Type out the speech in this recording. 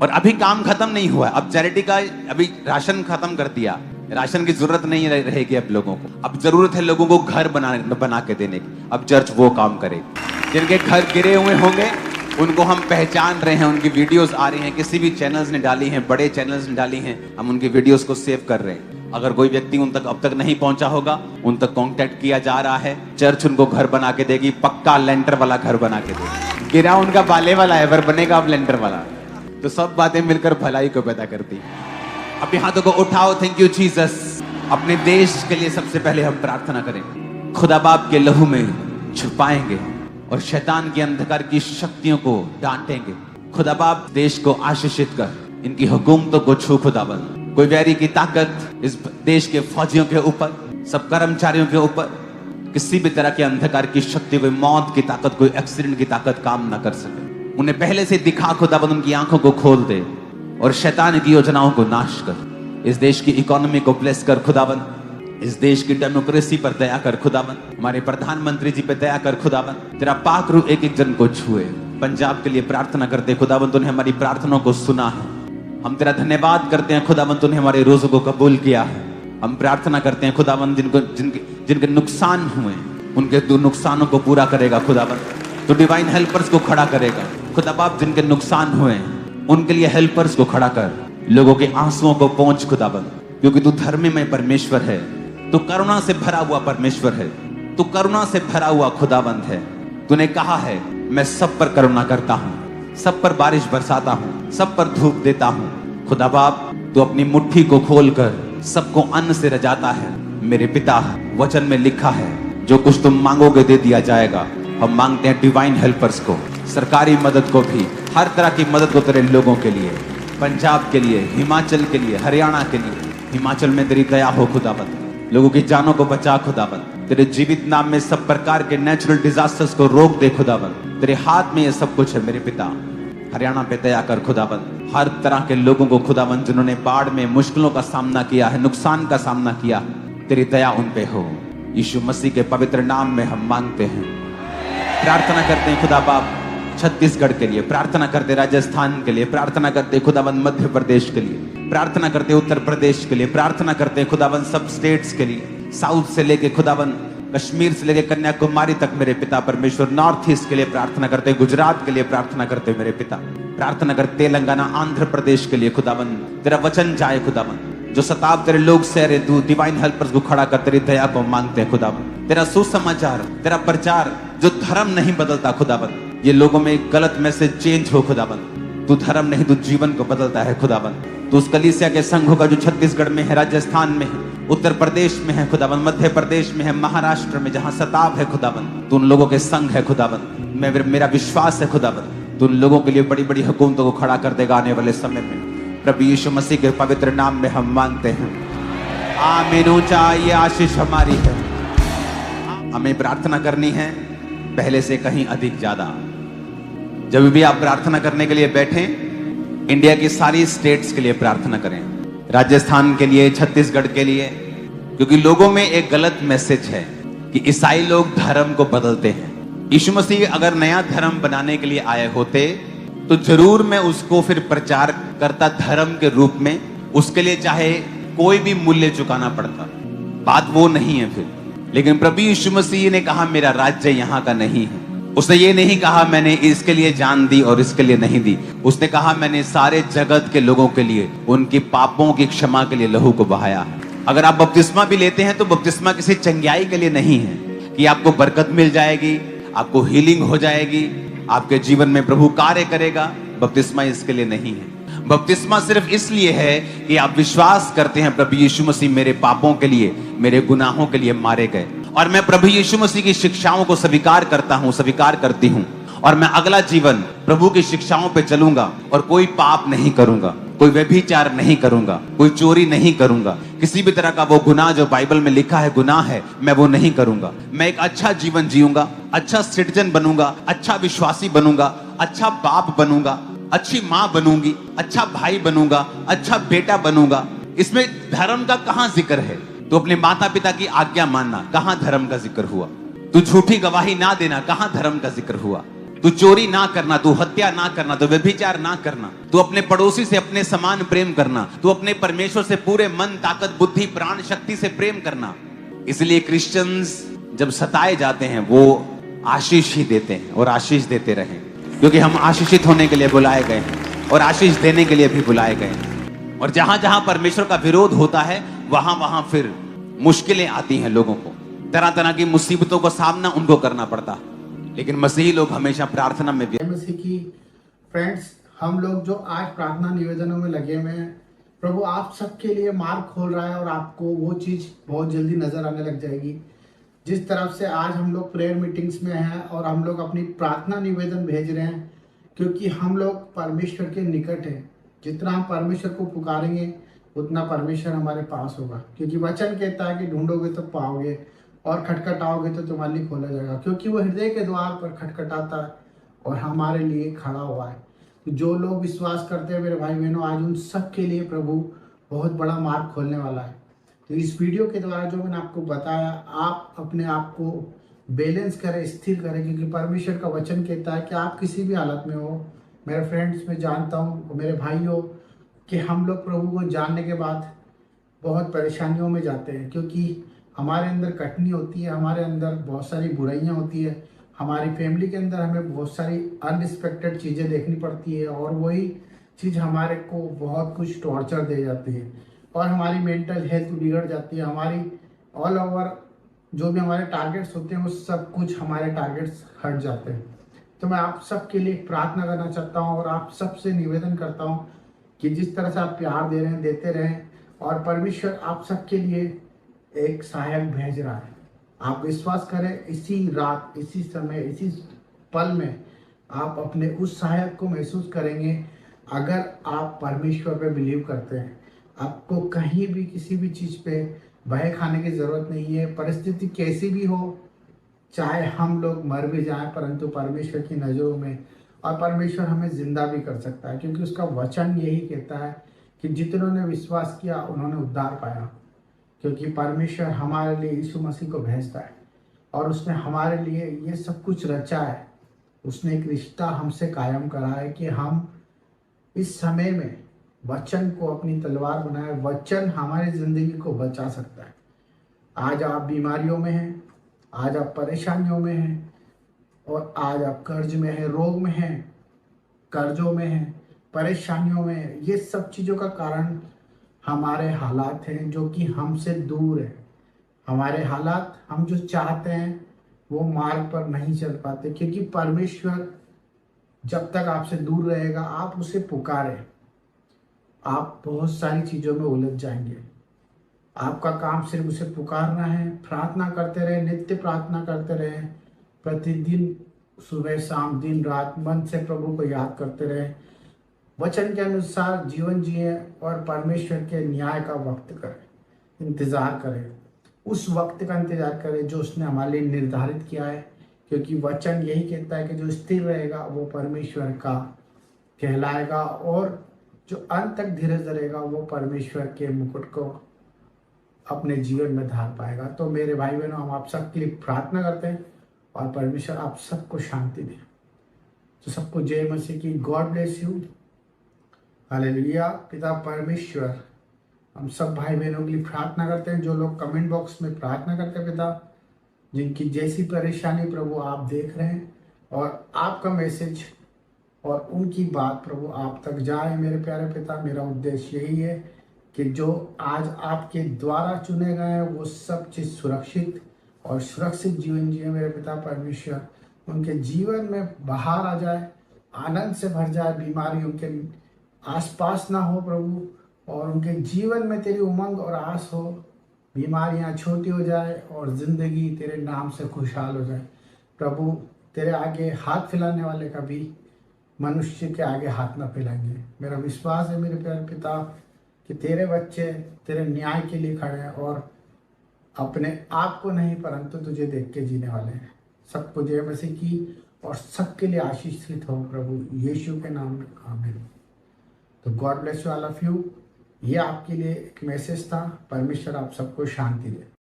और अभी काम खत्म नहीं हुआ है। अब चैरिटी का अभी राशन खत्म कर दिया, राशन की जरूरत नहीं रहेगी अब लोगों को। अब जरूरत है लोगों को घर बना के देने की। अब चर्च वो काम करेगी। जिनके घर गिरे हुए होंगे उनको हम पहचान रहे हैं, उनकी वीडियोस आ रही हैं, किसी भी चैनल्स ने डाली हैं, बड़े चैनल्स ने डाली हैं, हम उनकी वीडियोस को सेव कर रहे हैं। अगर कोई व्यक्ति उन तक अब तक नहीं पहुंचा होगा, उन तक कांटेक्ट किया जा रहा है। चर्च उनको घर बना के देगी, पक्का लेंटर वाला घर बना के देगी। गिरा उनका बाले वाला है, पर बनेगा अब लेंटर वाला। तो सब बातें मिलकर भलाई को पैदा करती है। अपने हाथों को उठाओ, थैंक यू जीसस। अपने देश के लिए सबसे पहले हम प्रार्थना करें। खुदा बाप के लहू में छुपाएंगे और शैतान की अंधकार की शक्तियों को डांटेंगे। खुदा बाप देश को आशीषित कर, इनकी हुकूमतों को छू खुदाबंद। कोई वैरी की ताकत इस देश के फौजियों के ऊपर, सब कर्मचारियों के ऊपर, किसी भी तरह के अंधकार की शक्ति, कोई मौत की ताकत, कोई एक्सीडेंट की ताकत काम ना कर सके। उन्हें पहले से दिखा खुदाबंद, उनकी आंखों को खोल दे और शैतान की योजनाओं को नाश कर। इस देश की इकोनॉमी को ब्लेस कर खुदाबंद। इस देश की डेमोक्रेसी पर दया कर खुदाबंद। हमारे प्रधानमंत्री जी पे दया कर खुदाबंद। तेरा पाक रूह एक एक जन को छुए। पंजाब के लिए प्रार्थना करते खुदाबंद, तूने हमारी प्रार्थनाओं को सुना है। हम तेरा धन्यवाद करते हैं खुदाबंद, तूने हमारे रोजों को कबूल किया है। हम प्रार्थना करते हैं खुदाबंद, जिनके नुकसान हुए उनके तू नुकसानों को पूरा करेगा खुदाबंद। तो डिवाइन हेल्पर्स को खड़ा करेगा खुदा बाप। जिनके नुकसान हुए उनके लिए हेल्पर्स को खड़ा कर, लोगों के आंसुओं को पहुंच खुदाबंद, क्योंकि तू धर्ममय परमेश्वर है, तू करुणा से भरा हुआ परमेश्वर है, तू करुणा से भरा हुआ खुदाबंद है। तूने कहा है मैं सब पर करुणा करता हूँ, सब पर बारिश बरसाता हूँ, सब पर धूप देता हूँ। खुदा बाप तू अपनी मुट्ठी को खोलकर सबको अन्न से रजाता है। मेरे पिता, वचन में लिखा है जो कुछ तुम मांगोगे दे दिया जाएगा। हम मांगते हैं डिवाइन हेल्पर्स को, सरकारी मदद को भी, हर तरह की मदद को तेरे लोगों के लिए, पंजाब के लिए, हिमाचल के लिए, हरियाणा के लिए। हिमाचल में तेरी दया हो खुदाबंद, लोगों की जानों को बचा खुदाबंद। तेरे जीवित नाम में सब प्रकार के नेचुरल डिजास्टर्स को रोक दे खुदाबंद। तेरे हाथ में ये सब कुछ है मेरे पिता। हरियाणा पे दया कर खुदाबंद। हर तरह के लोगों को खुदाबंद, जिन्होंने बाढ़ में मुश्किलों का सामना किया है, नुकसान का सामना किया, तेरी दया उन पे हो। यीशु मसीह के पवित्र नाम में हम मांगते हैं, प्रार्थना करते हैं खुदा बाप। छत्तीसगढ़ के लिए प्रार्थना करते, राजस्थान के लिए प्रार्थना करते, खुदाबंद मध्य प्रदेश के लिए प्रार्थना करते, उत्तर प्रदेश के लिए प्रार्थना करते, खुदाबंद सब स्टेट्स के लिए, साउथ से लेके खुदाबंद कश्मीर से लेके कन्याकुमारी तक मेरे पिता परमेश्वर। नॉर्थ ईस्ट के लिए प्रार्थना करते, गुजरात के लिए प्रार्थना करते मेरे पिता। प्रार्थना करते तेलंगाना, आंध्र प्रदेश के लिए खुदाबंद, तेरा वचन जाए खुदाबंद। जो सताव तेरे लोग सह रहे, तू डिवाइन हेल्पर्स को खड़ा कर तेरी दया को मांगते हैं खुदाबंद। तेरा सुसमाचार, तेरा प्रचार जो धर्म नहीं बदलता खुदाबंद, ये लोगों में एक गलत मैसेज चेंज हो खुदाबंद। तू धर्म नहीं, तू जीवन को बदलता है खुदाबंद। तू उस कलीसिया के संघों का जो छत्तीसगढ़ में है, राजस्थान में है, उत्तर प्रदेश में है खुदाबंद, मध्य प्रदेश में है, महाराष्ट्र में जहां सताव है खुदाबंद, तू उन लोगों के संग है खुदाबंद। मेरा विश्वास है खुदाबंद, तू उन लोगों के लिए बड़ी बड़ी हुकूमतों को खड़ा कर देगा आने वाले समय में। प्रभु यीशु मसीह के पवित्र नाम में हम मांगते हैं, आमीन। ऊंचा ये आशीष हमारी है। हमें प्रार्थना करनी है पहले से कहीं अधिक ज्यादा। जब भी आप प्रार्थना करने के लिए बैठें, इंडिया की सारी स्टेट्स के लिए प्रार्थना करें, राजस्थान के लिए, छत्तीसगढ़ के लिए, क्योंकि लोगों में एक गलत मैसेज है कि ईसाई लोग धर्म को बदलते हैं। यीशु मसीह अगर नया धर्म बनाने के लिए आए होते तो जरूर मैं उसको फिर प्रचार करता धर्म के रूप में, उसके लिए चाहे कोई भी मूल्य चुकाना पड़ता। बात वो नहीं है फिर। लेकिन प्रभु यीशु मसीह ने कहा मेरा राज्य यहाँ का नहीं है। उसने ये नहीं कहा मैंने इसके लिए जान दी और इसके लिए नहीं दी। उसने कहा मैंने सारे जगत के लोगों के लिए, उनकी पापों की क्षमा के लिए लहू को बहाया है। अगर आप बपतिस्मा भी लेते हैं तो बपतिस्मा किसी चंगाई के लिए नहीं है कि आपको बरकत मिल जाएगी, आपको हीलिंग हो जाएगी, आपके जीवन में प्रभु कार्य करेगा। बपतिस्मा इसके लिए नहीं है। बपतिस्मा सिर्फ इसलिए है कि आप विश्वास करते हैं प्रभु यीशु मसीह मेरे पापों के लिए, मेरे गुनाहों के लिए मारे गए, और मैं प्रभु यीशु मसीह की शिक्षाओं को स्वीकार करता हूं, स्वीकार करती हूं, और मैं अगला जीवन प्रभु की शिक्षाओं पे चलूंगा और कोई पाप नहीं करूंगा, कोई व्यभिचार नहीं करूंगा, कोई चोरी नहीं करूंगा, किसी भी तरह का वो गुनाह जो बाइबल में लिखा है गुनाह है, मैं वो नहीं करूंगा। मैं एक अच्छा जीवन जीऊंगा, अच्छा सिटीजन बनूंगा, अच्छा विश्वासी बनूंगा, अच्छा बाप बनूंगा, अच्छी माँ बनूंगी, अच्छा भाई बनूंगा, अच्छा बेटा बनूंगा। इसमें धर्म का कहां जिक्र है? तो अपने माता पिता की आज्ञा मानना, कहां धर्म का जिक्र हुआ? तू झूठी गवाही ना देना, कहां धर्म का जिक्र हुआ? तू चोरी ना करना, तू हत्या ना करना, तू व्यभिचार ना करना, तू अपने पड़ोसी से अपने समान प्रेम करना, तू अपने परमेश्वर से पूरे मन, ताकत, बुद्धि, प्राण, शक्ति से प्रेम करना। इसलिए क्रिश्चियंस जब सताए जाते हैं वो आशीष ही देते हैं और आशीष देते रहें, क्योंकि हम आशीषित होने के लिए बुलाए गए हैं और आशीष देने के लिए भी बुलाए गए हैं। और जहां जहां परमेश्वर का विरोध होता है वहां वहां फिर मुश्किलें आती हैं लोगों को, तरह तरह की मुसीबतों का सामना उनको करना पड़ता है। लेकिन मसीही लोग हमेशा प्रार्थना में मसीह की फ्रेंड्स, हम लोग जो आज प्रार्थना निवेदनों में लगे हुए हैं, प्रभु आप सबके लिए मार्ग खोल रहा है और आपको वो चीज बहुत जल्दी नजर आने लग जाएगी। जिस तरफ से आज हम लोग प्रेयर मीटिंग्स में हैं और हम लोग अपनी प्रार्थना निवेदन भेज रहे हैं, क्योंकि हम लोग परमेश्वर के निकट हैं। जितना हम परमेश्वर को पुकारेंगे उतना परमेश्वर हमारे पास होगा, क्योंकि वचन कहता है कि ढूंढोगे तो पाओगे और खटखटाओगे तो तुम्हारे लिए खोला जाएगा, क्योंकि वो हृदय के द्वार पर खटखटाता है और हमारे लिए खड़ा हुआ है। तो जो लोग विश्वास करते हैं मेरे भाई बहनों, आज उन सब के लिए प्रभु बहुत बड़ा मार्ग खोलने वाला है। तो इस वीडियो के द्वारा जो मैंने आपको बताया, आप अपने आप को बैलेंस करें, स्थिर करें, क्योंकि परमेश्वर का वचन कहता है कि आप किसी भी हालत में हो। मेरे फ्रेंड्स, मैं जानता हूँ मेरे भाइयों कि हम लोग प्रभु को जानने के बाद बहुत परेशानियों में जाते हैं, क्योंकि हमारे अंदर कटनी होती है, हमारे अंदर बहुत सारी बुराइयां होती है, हमारी फैमिली के अंदर हमें बहुत सारी अनएक्सपेक्टेड चीज़ें देखनी पड़ती है और वही चीज़ हमारे को बहुत कुछ टॉर्चर दे जाती है और हमारी मेंटल हेल्थ बिगड़ जाती है। हमारी ऑल ओवर जो भी हमारे टारगेट्स होते हैं वो सब कुछ हमारे टारगेट्स हट जाते हैं। तो मैं आप सबके लिए प्रार्थना करना चाहता हूँ और आप सबसे निवेदन करता हूँ कि जिस तरह से आप प्यार दे रहे हैं, देते रहें, और परमेश्वर आप सबके लिए एक सहायक भेज रहा है। आप विश्वास करें, इसी रात, इसी समय, इसी पल में आप अपने उस सहायक को महसूस करेंगे। अगर आप परमेश्वर पे बिलीव करते हैं, आपको कहीं भी किसी भी चीज़ पे भय खाने की ज़रूरत नहीं है। परिस्थिति कैसी भी हो, चाहे हम लोग मर भी जाएं, परंतु परमेश्वर की नज़रों में, और परमेश्वर हमें जिंदा भी कर सकता है, क्योंकि उसका वचन यही कहता है कि जितनों ने विश्वास किया उन्होंने उद्धार पाया। क्योंकि परमेश्वर हमारे लिए यीशु मसीह को भेजता है और उसने हमारे लिए ये सब कुछ रचा है। उसने एक रिश्ता हमसे कायम करा है कि हम इस समय में वचन को अपनी तलवार बनाए। वचन हमारी जिंदगी को बचा सकता है। आज आप बीमारियों में हैं, आज आप परेशानियों में हैं, और आज आप कर्ज में हैं, रोग में हैं, कर्जों में हैं, परेशानियों में हैं। ये सब चीज़ों का कारण हमारे हालात हैं जो कि हमसे दूर है। हमारे हालात, हम जो चाहते हैं वो मार्ग पर नहीं चल पाते, क्योंकि परमेश्वर जब तक आपसे दूर रहेगा, आप उसे पुकारें, आप बहुत सारी चीज़ों में उलझ जाएंगे। आपका काम सिर्फ उसे पुकारना है, प्रार्थना करते रहे, नित्य प्रार्थना करते रहे, प्रतिदिन सुबह शाम दिन रात मन से प्रभु को याद करते रहे, वचन के अनुसार जीवन जिए और परमेश्वर के न्याय का वक्त करें, इंतज़ार करें, उस वक्त का इंतज़ार करें जो उसने हमारे लिए निर्धारित किया है। क्योंकि वचन यही कहता है कि जो स्थिर रहेगा वो परमेश्वर का कहलाएगा, और जो अंत तक धीरज धरेगा वो परमेश्वर के मुकुट को अपने जीवन में धार पाएगा। तो मेरे भाई बहनों, हम आप सबके लिए प्रार्थना करते हैं और परमेश्वर आप सबको शांति दे। तो सबको जय मसीह की। God bless you. हालेलुया। पिता परमेश्वर, हम सब भाई बहनों के लिए प्रार्थना करते हैं, जो लोग कमेंट बॉक्स में प्रार्थना करते हैं पिता, जिनकी जैसी परेशानी प्रभु आप देख रहे हैं, और आपका मैसेज और उनकी बात प्रभु आप तक जाए। मेरे प्यारे पिता, मेरा उद्देश्य यही है कि जो आज आपके द्वारा चुने गए हैं वो सब चीज़ सुरक्षित और सुरक्षित जीवन जिए। मेरे पिता परमेश्वर, उनके जीवन में बाहर आ जाए, आनंद से भर जाए, बीमारी उनके आसपास ना हो प्रभु, और उनके जीवन में तेरी उमंग और आस हो, बीमारियां छोटी हो जाए और ज़िंदगी तेरे नाम से खुशहाल हो जाए। प्रभु, तेरे आगे हाथ फैलाने वाले कभी मनुष्य के आगे हाथ ना फैलाएंगे। मेरा विश्वास है मेरे प्यारे पिता कि तेरे बच्चे तेरे न्याय के लिए खड़े हैं और अपने आप को नहीं परंतु तुझे देख के जीने वाले हैं। सबको जय मसीह की, और सबके लिए आशीषित हो प्रभु यीशु के नाम में, आमीन। तो God bless you all of you. ये आपके लिए एक मैसेज था। परमेश्वर आप सबको शांति दे।